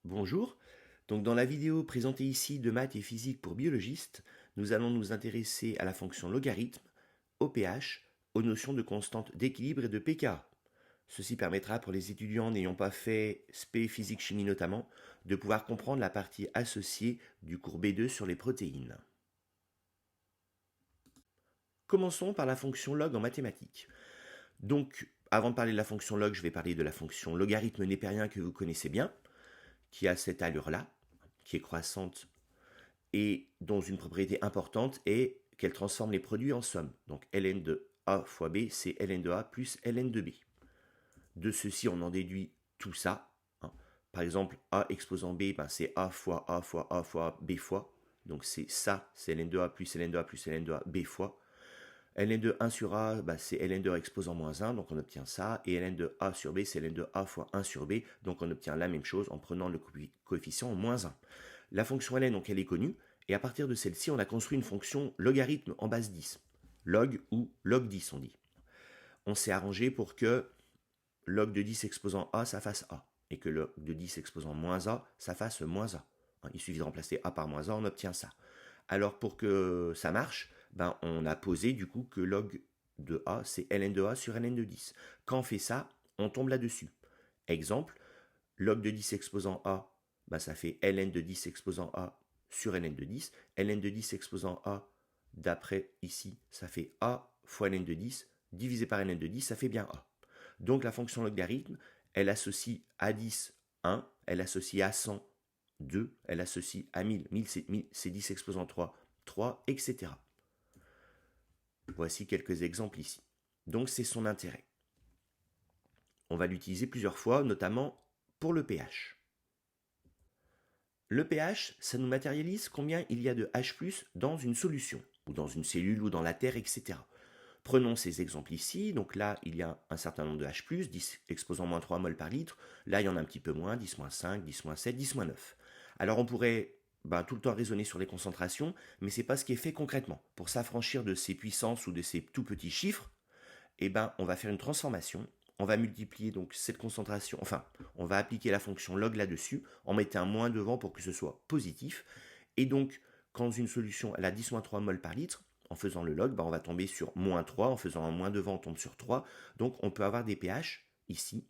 Bonjour, donc dans la vidéo présentée ici de maths et physique pour biologistes, nous allons nous intéresser à la fonction logarithme, au pH, aux notions de constante d'équilibre et de pKa. Ceci permettra pour les étudiants n'ayant pas fait spé physique-chimie notamment, de pouvoir comprendre la partie associée du cours B2 sur les protéines. Commençons par la fonction log en mathématiques. Donc, avant de parler de la fonction log, je vais parler de la fonction logarithme népérien que vous connaissez bien, qui a cette allure-là, qui est croissante et dont une propriété importante est qu'elle transforme les produits en somme. Donc ln de A fois B, c'est ln de A plus ln de B. De ceci, on en déduit tout ça. Par exemple, A exposant B, c'est A fois A fois A fois B fois. Donc c'est ça, c'est ln de A plus ln de A plus ln de A B fois. ln de 1 sur A, c'est ln de A exposant moins 1, donc on obtient ça. Et ln de A sur B, c'est ln de A fois 1 sur B, donc on obtient la même chose en prenant le coefficient en moins 1. La fonction ln, donc elle est connue, et à partir de celle-ci, on a construit une fonction logarithme en base 10. Log ou log 10, on dit. On s'est arrangé pour que log de 10 exposant A, ça fasse A, et que log de 10 exposant moins A, ça fasse moins A. Il suffit de remplacer A par moins A, on obtient ça. Alors pour que ça marche, on a posé du coup que log de A, c'est ln de A sur ln de 10. Quand on fait ça, on tombe là-dessus. Exemple, log de 10 exposant A, ça fait ln de 10 exposant A sur ln de 10. ln de 10 exposant A, d'après ici, ça fait A fois ln de 10, divisé par ln de 10, ça fait bien A. Donc la fonction logarithme, elle associe à 10, 1, elle associe à 100, 2, elle associe à 1000, 1000 c'est 10 exposant 3, 3, etc. Voici quelques exemples ici. Donc c'est son intérêt. On va l'utiliser plusieurs fois, notamment pour le pH. Le pH, ça nous matérialise combien il y a de H+ dans une solution, ou dans une cellule, ou dans la terre, etc. Prenons ces exemples ici. Donc là, il y a un certain nombre de H+, 10 exposant moins 3 mol par litre. Là, il y en a un petit peu moins, 10 5, 10 7, 10 9. Alors on pourrait tout le temps raisonner sur les concentrations, mais ce n'est pas ce qui est fait concrètement. Pour s'affranchir de ces puissances ou de ces tout petits chiffres, on va faire une transformation. On va multiplier donc cette concentration, on va appliquer la fonction log là-dessus, en mettant un moins devant pour que ce soit positif. Et donc, quand une solution elle a 10-3 mol par litre, en faisant le log, on va tomber sur moins 3, en faisant un moins devant, on tombe sur 3. Donc on peut avoir des pH, ici,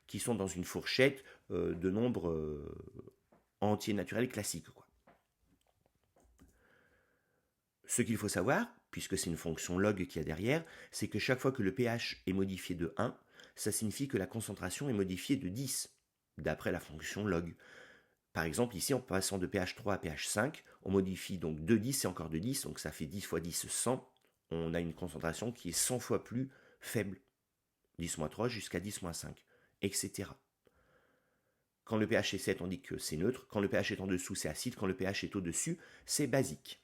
qui sont dans une fourchette de nombres entiers naturels classiques. Ce qu'il faut savoir, puisque c'est une fonction log qu'il y a derrière, c'est que chaque fois que le pH est modifié de 1, ça signifie que la concentration est modifiée de 10, d'après la fonction log. Par exemple, ici, en passant de pH 3 à pH 5, on modifie donc de 10 et encore de 10, donc ça fait 10 fois 10, 100. On a une concentration qui est 100 fois plus faible. 10-3 jusqu'à 10-5, etc. Quand le pH est 7, on dit que c'est neutre. Quand le pH est en dessous, c'est acide. Quand le pH est au-dessus, c'est basique.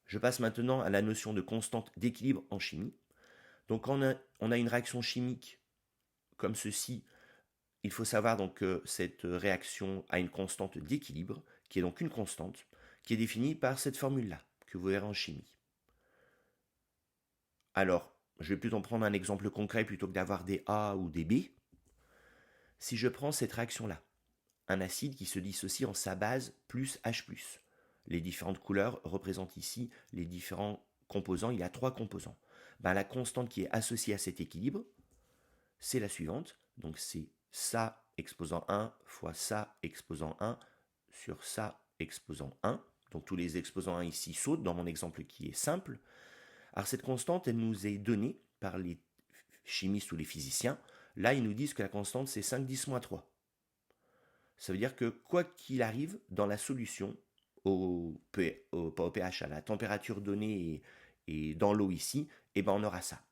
Je passe maintenant à la notion de constante d'équilibre en chimie. Donc quand on a une réaction chimique comme ceci, il faut savoir donc que cette réaction a une constante d'équilibre, qui est donc une constante, qui est définie par cette formule-là, que vous verrez en chimie. Alors, je vais plutôt prendre un exemple concret plutôt que d'avoir des A ou des B. Si je prends cette réaction-là, un acide qui se dissocie en sa base plus H+. Les différentes couleurs représentent ici les différents composants. Il y a 3 composants. La constante qui est associée à cet équilibre, c'est la suivante. Donc c'est ça exposant 1 fois ça exposant 1 sur ça exposant 1. Donc tous les exposants 1 ici sautent dans mon exemple qui est simple. Alors cette constante, elle nous est donnée par les chimistes ou les physiciens. Là, ils nous disent que la constante, c'est 5-10-3. Ça veut dire que quoi qu'il arrive dans la solution, pas au pH, à la température donnée et dans l'eau ici, on aura ça.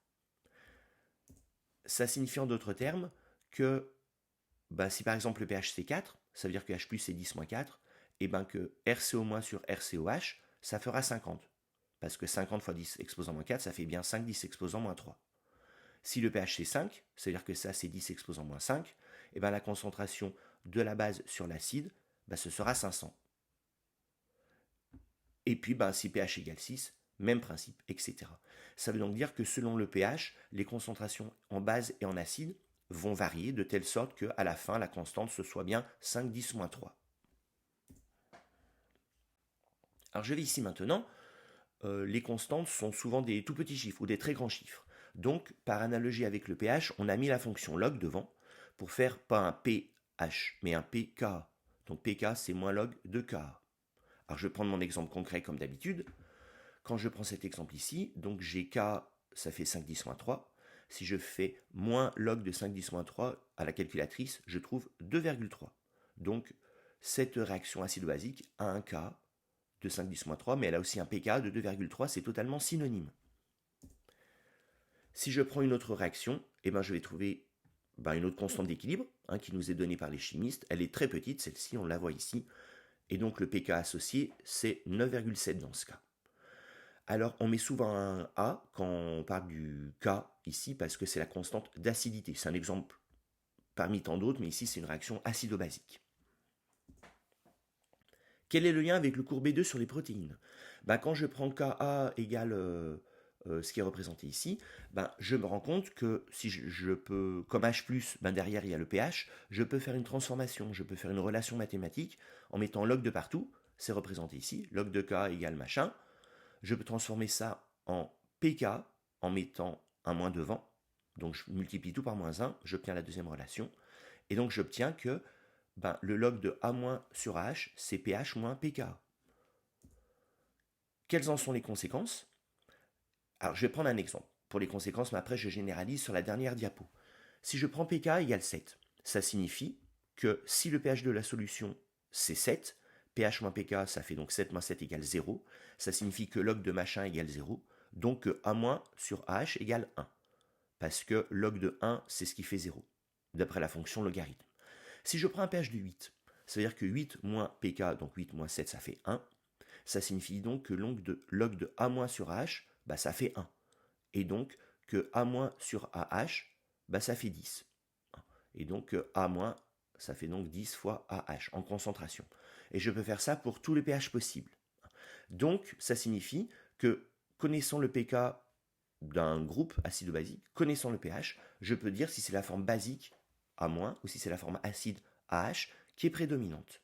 Ça signifie en d'autres termes que si par exemple le pH c'est 4, ça veut dire que H+ c'est 10-4, et que RCO- sur RCOH, ça fera 50. Parce que 50 fois 10 exposant moins 4, ça fait bien 5 10 exposant moins 3. Si le pH c'est 5, ça veut dire que ça c'est 10 exposant moins 5, la concentration de la base sur l'acide, ce sera 500. Et puis si pH égale 6, même principe, etc. Ça veut donc dire que selon le pH, les concentrations en base et en acide vont varier de telle sorte qu'à la fin, la constante, ce soit bien 5, 10, moins 3. Alors je vais ici maintenant, les constantes sont souvent des tout petits chiffres ou des très grands chiffres. Donc, par analogie avec le pH, on a mis la fonction log devant pour faire pas un pH, mais un pK. Donc pK, c'est moins log de K. Alors je vais prendre mon exemple concret comme d'habitude. Quand je prends cet exemple ici, donc j'ai K, ça fait 5, 10, moins 3. Si je fais moins log de 5, 10, moins 3 à la calculatrice, je trouve 2,3. Donc cette réaction acido-basique a un K de 5, 10, moins 3, mais elle a aussi un pK de 2,3, c'est totalement synonyme. Si je prends une autre réaction, je vais trouver une autre constante d'équilibre qui nous est donnée par les chimistes. Elle est très petite, celle-ci, on la voit ici. Et donc le pK associé, c'est 9,7 dans ce cas. Alors on met souvent un A quand on parle du K ici, parce que c'est la constante d'acidité. C'est un exemple parmi tant d'autres, mais ici c'est une réaction acido-basique. Quel est le lien avec le cours B2 sur les protéines? Quand je prends Ka égale ce qui est représenté ici, je me rends compte que si je peux, comme H+, derrière il y a le pH, je peux faire une transformation, je peux faire une relation mathématique en mettant log de partout, c'est représenté ici, log de K égale machin. Je peux transformer ça en pK en mettant un moins devant, donc je multiplie tout par moins 1, j'obtiens la deuxième relation, et donc j'obtiens que le log de A- sur H, c'est pH moins pK. Quelles en sont les conséquences? Alors, je vais prendre un exemple pour les conséquences, mais après, je généralise sur la dernière diapo. Si je prends pK égale 7, ça signifie que si le pH de la solution, c'est 7, pH moins pK, ça fait donc 7 moins 7 égale 0. Ça signifie que log de machin égale 0. Donc que A- sur AH égale 1. Parce que log de 1, c'est ce qui fait 0, d'après la fonction logarithme. Si je prends un pH de 8, ça veut dire que 8 moins pK, donc 8 moins 7, ça fait 1. Ça signifie donc que log de A- sur AH, ça fait 1. Et donc que A- sur AH, ça fait 10. Et donc A-, ça fait donc 10 fois AH en concentration. Et je peux faire ça pour tous les pH possibles. Donc ça signifie que connaissant le pK d'un groupe acido-basique, connaissant le pH, je peux dire si c'est la forme basique A- ou si c'est la forme acide AH qui est prédominante.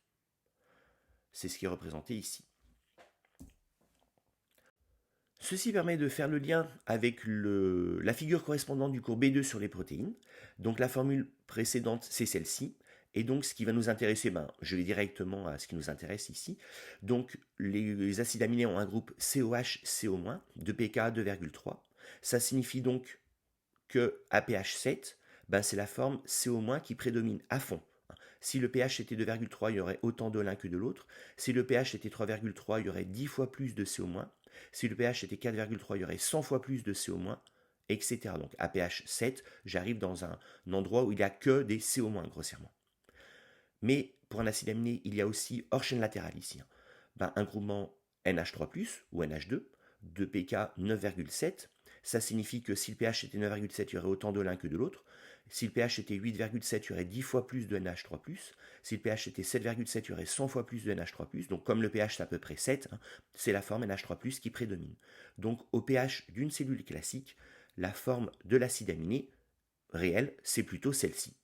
C'est ce qui est représenté ici. Ceci permet de faire le lien avec la figure correspondante du cours B2 sur les protéines. Donc la formule précédente, c'est celle-ci. Et donc ce qui va nous intéresser, je vais directement à ce qui nous intéresse ici. Donc les acides aminés ont un groupe COH, CO-, de pK 2,3. Ça signifie donc que à pH 7, c'est la forme CO- qui prédomine à fond. Si le pH était 2,3, il y aurait autant de l'un que de l'autre. Si le pH était 3,3, il y aurait 10 fois plus de CO-. Si le pH était 4,3, il y aurait 100 fois plus de CO-, etc. Donc à pH 7, j'arrive dans un endroit où il n'y a que des CO-, grossièrement. Mais pour un acide aminé, il y a aussi hors chaîne latérale ici. Un groupement NH3+, ou NH2, de pK 9,7. Ça signifie que si le pH était 9,7, il y aurait autant de l'un que de l'autre. Si le pH était 8,7, il y aurait 10 fois plus de NH3+. Si le pH était 7,7, il y aurait 100 fois plus de NH3+. Donc comme le pH c'est à peu près 7, c'est la forme NH3+, qui prédomine. Donc au pH d'une cellule classique, la forme de l'acide aminé réel, c'est plutôt celle-ci.